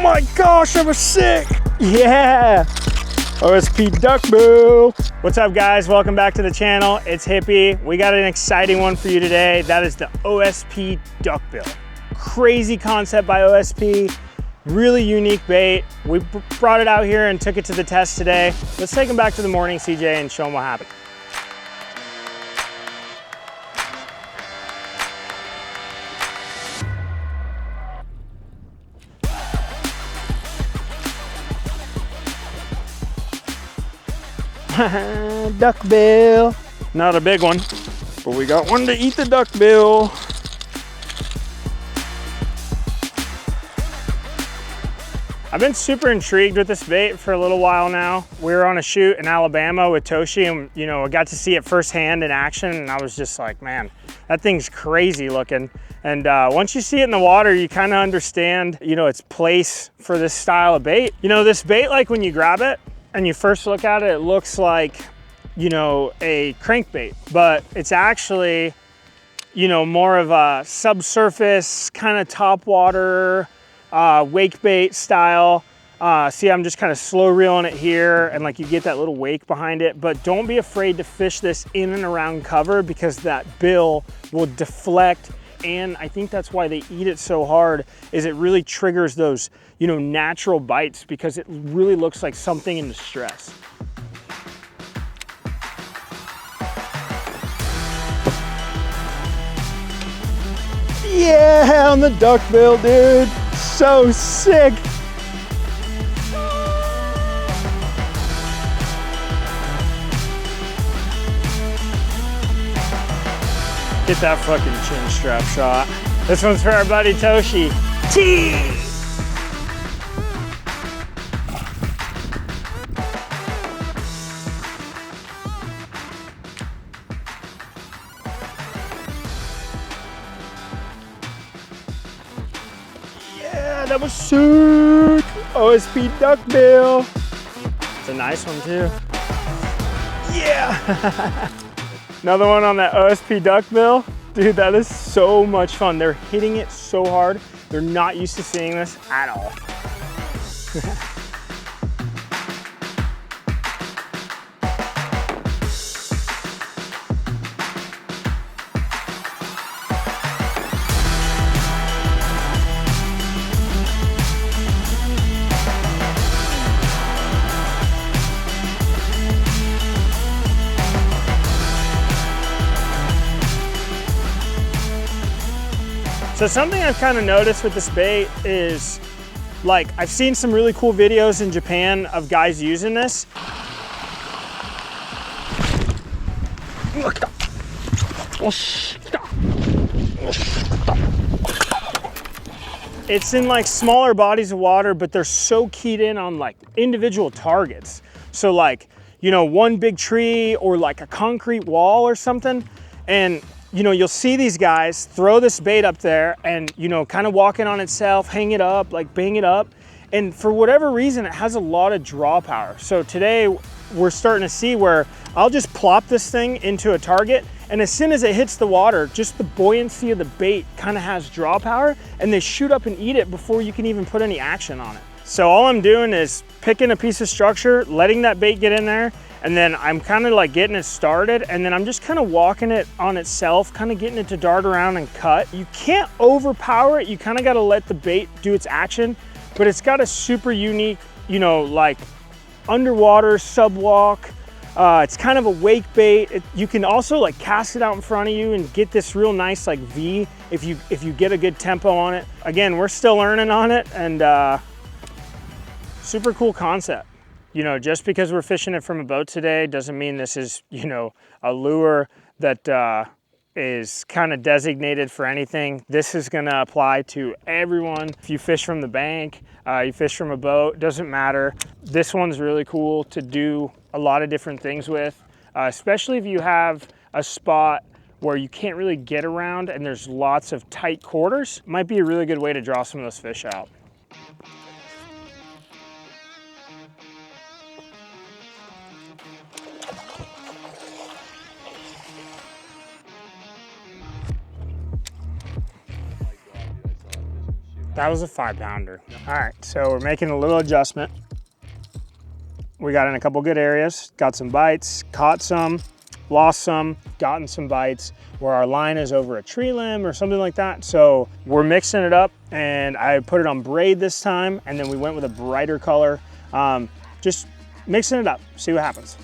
my gosh, that was sick. Yeah. O.S.P Duckbill. What's up, guys? Welcome back to the channel. It's Hippie. We got an exciting one for you today. That is the O.S.P Duckbill. Crazy concept by O.S.P. Really unique bait. We brought it out here and took it to the test today. Let's take him back to the morning, CJ, and show him what happened. Duckbill. Not a big one, but we got one to eat the duckbill. I've been super intrigued with this bait for a little while now. We were on a shoot in Alabama with Toshi, and I got to see it firsthand in action, and I was just like, man, that thing's crazy looking. And once you see it in the water, you kind of understand, its place for this style of bait. This bait, like when you grab it and you first look at it, it looks like, a crankbait, but it's actually, more of a subsurface kind of top water, wake bait style. See, I'm just kind of slow reeling it here, and like you get that little wake behind it, but don't be afraid to fish this in and around cover because that bill will deflect. And I think that's why they eat it so hard, is it really triggers those, natural bites because it really looks like something in distress. Yeah, on the duckbill, dude. So sick. Get that fucking chin strap shot. This one's for our buddy Toshi. T. Yeah, that was sick. O.S.P Duckbill. It's a nice one too. Yeah. Another one on that O.S.P Duckbill. Dude, that is so much fun. They're hitting it so hard. They're not used to seeing this at all. So something I've kind of noticed with this bait is, like, I've seen some really cool videos in Japan of guys using this. It's in like smaller bodies of water, but they're so keyed in on like individual targets. So like, one big tree or like a concrete wall or something. And you'll see these guys throw this bait up there and, kind of walk in on itself, hang it up, like bang it up. And for whatever reason, it has a lot of draw power. So today we're starting to see where I'll just plop this thing into a target, and as soon as it hits the water, just the buoyancy of the bait kind of has draw power, and they shoot up and eat it before you can even put any action on it. So all I'm doing is picking a piece of structure, letting that bait get in there, and then I'm kind of like getting it started, and then I'm just kind of walking it on itself, kind of getting it to dart around and cut. You can't overpower it. You kind of got to let the bait do its action, but it's got a super unique, like underwater sub walk. It's kind of a wake bait. You can also like cast it out in front of you and get this real nice like V if you get a good tempo on it. Again, we're still learning on it, and super cool concept. Just because we're fishing it from a boat today doesn't mean this is, a lure that is kind of designated for anything. This is gonna apply to everyone. If you fish from the bank, you fish from a boat, doesn't matter. This one's really cool to do a lot of different things with, especially if you have a spot where you can't really get around and there's lots of tight quarters. Might be a really good way to draw some of those fish out. That was a 5-pounder. All right, so we're making a little adjustment. We got in a couple good areas, got some bites, caught some, lost some, gotten some bites where our line is over a tree limb or something like that. So we're mixing it up, and I put it on braid this time, and then we went with a brighter color. Just mixing it up, see what happens.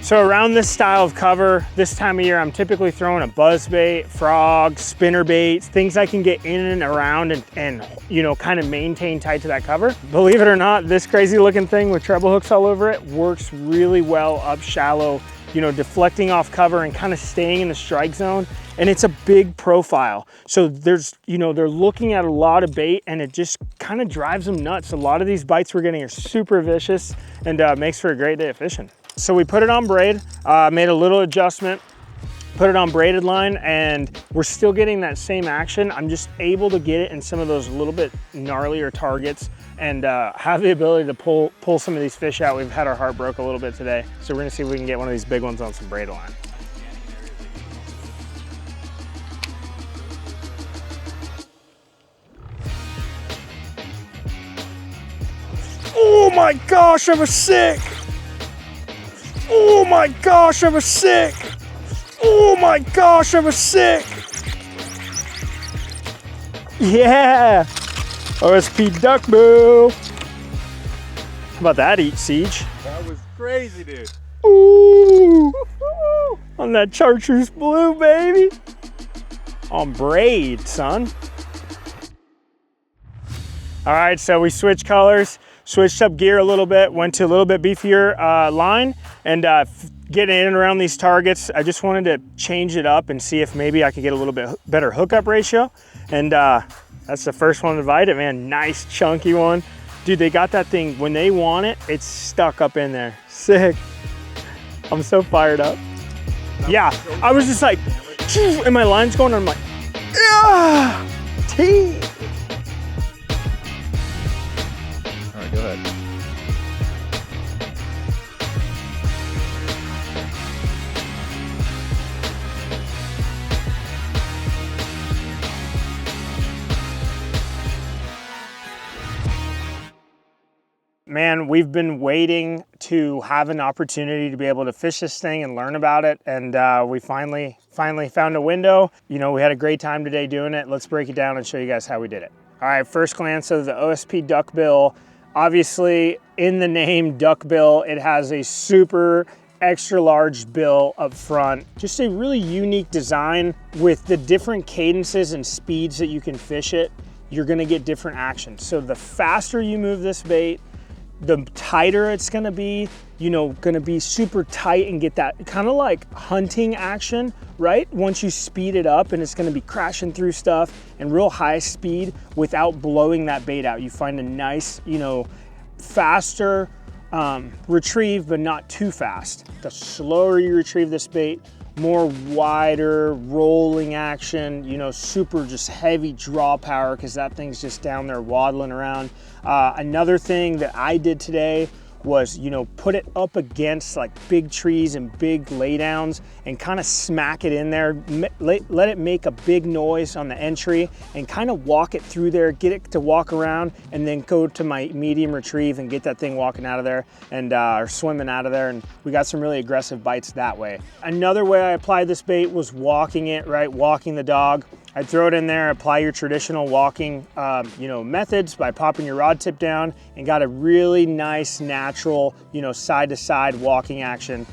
So around this style of cover, this time of year, I'm typically throwing a buzz bait, frog, spinner baits, things I can get in and around and you know, kind of maintain tight to that cover. Believe it or not, this crazy looking thing with treble hooks all over it works really well up shallow, you know, deflecting off cover and kind of staying in the strike zone. And it's a big profile. So there's, you know, they're looking at a lot of bait, and it just kind of drives them nuts. A lot of these bites we're getting are super vicious, and makes for a great day of fishing. So we put it on braid, made a little adjustment, put it on braided line, and we're still getting that same action. I'm just able to get it in some of those little bit gnarlier targets and have the ability to pull some of these fish out. We've had our heart broke a little bit today. So we're gonna see if we can get one of these big ones on some braid line. Oh my gosh, I was sick. Oh my gosh, I was sick. Oh my gosh, I was sick. Yeah, O.S.P Duckbill. How about that, Eat Siege? That was crazy, dude. Ooh, on that chartreuse blue, baby. On braid, son. All right, so we switched colors, switched up gear a little bit, went to a little bit beefier line, and getting in and around these targets, I just wanted to change it up and see if maybe I could get a little bit better hookup ratio. And that's the first one to bite it, man. Nice chunky one. Dude, they got that thing, when they want it, it's stuck up in there. Sick. I'm so fired up. Yeah, I was just like, and my line's going, and I'm like, yeah, T. All right, go ahead. Man, we've been waiting to have an opportunity to be able to fish this thing and learn about it, and we finally found a window. You know, we had a great time today doing it. Let's break it down and show you guys how we did it. All right, first glance of the O.S.P Duckbill. Obviously, in the name Duckbill, it has a super extra large bill up front. Just a really unique design with the different cadences and speeds that you can fish it. You're gonna get different actions. So the faster you move this bait, the tighter it's gonna be, you know, gonna be super tight and get that kind of like hunting action, right? Once you speed it up, and it's gonna be crashing through stuff and real high speed without blowing that bait out. You find a nice, you know, faster retrieve, but not too fast. The slower you retrieve this bait, more wider rolling action, you know, super just heavy draw power, because that thing's just down there waddling around. Another thing that I did today was, you know, put it up against like big trees and big laydowns and kind of smack it in there, let it make a big noise on the entry and kind of walk it through there, get it to walk around, and then go to my medium retrieve and get that thing walking out of there and or swimming out of there. And we got some really aggressive bites that way. Another way I applied this bait was walking it, right? Walking the dog. I'd throw it in there, apply your traditional walking you know, methods by popping your rod tip down, and got a really nice, natural, you know, side to side walking action.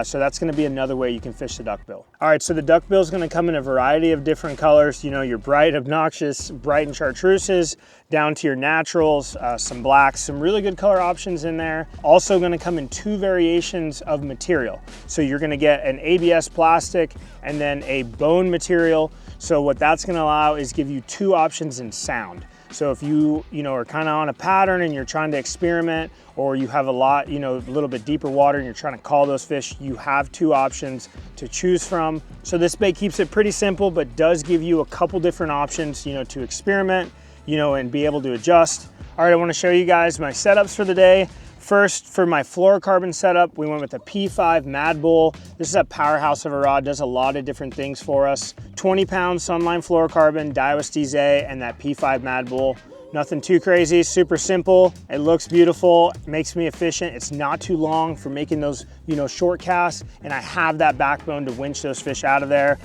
So that's gonna be another way you can fish the duckbill. All right, so the duckbill is gonna come in a variety of different colors. You know, your bright, obnoxious, bright and chartreuses, down to your naturals, some blacks, some really good color options in there. Also gonna come in 2 variations of material. So you're gonna get an ABS plastic and then a bone material. So what that's gonna allow is give you 2 options in sound. So if you know, are kind of on a pattern and you're trying to experiment, or you have a lot, you know, a little bit deeper water and you're trying to call those fish, you have 2 options to choose from. So this bait keeps it pretty simple, but does give you a couple different options, you know, to experiment, you know, and be able to adjust. All right, I want to show you guys my setups for the day. First, for my fluorocarbon setup, we went with a P5 Madbull. This is a powerhouse of a rod, does a lot of different things for us. 20-pound Sunline fluorocarbon, Daiwa Steez A, and that P5 Madbull. Nothing too crazy, super simple. It looks beautiful, makes me efficient. It's not too long for making those, short casts, and I have that backbone to winch those fish out of there.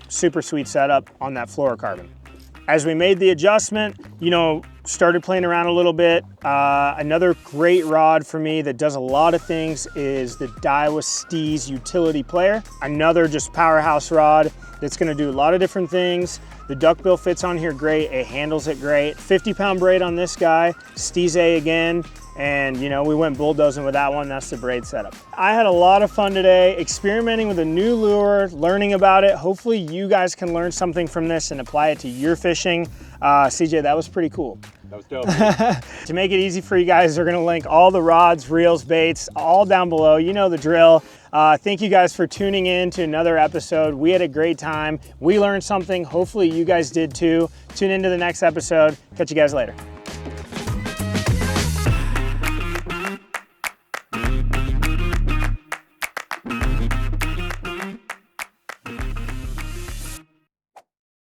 Super sweet setup on that fluorocarbon. As we made the adjustment, started playing around a little bit. Another great rod for me that does a lot of things is the Daiwa Steez Utility Player. Another just powerhouse rod that's gonna do a lot of different things. The duckbill fits on here great, it handles it great. 50-pound braid on this guy, Steez A again, and we went bulldozing with that one. That's the braid setup. I had a lot of fun today experimenting with a new lure, learning about it. Hopefully you guys can learn something from this and apply it to your fishing. CJ, that was pretty cool. That was dope. To make it easy for you guys, they're gonna link all the rods, reels, baits, all down below. You know the drill. Thank you guys for tuning in to another episode. We had a great time. We learned something. Hopefully you guys did too. Tune into the next episode. Catch you guys later.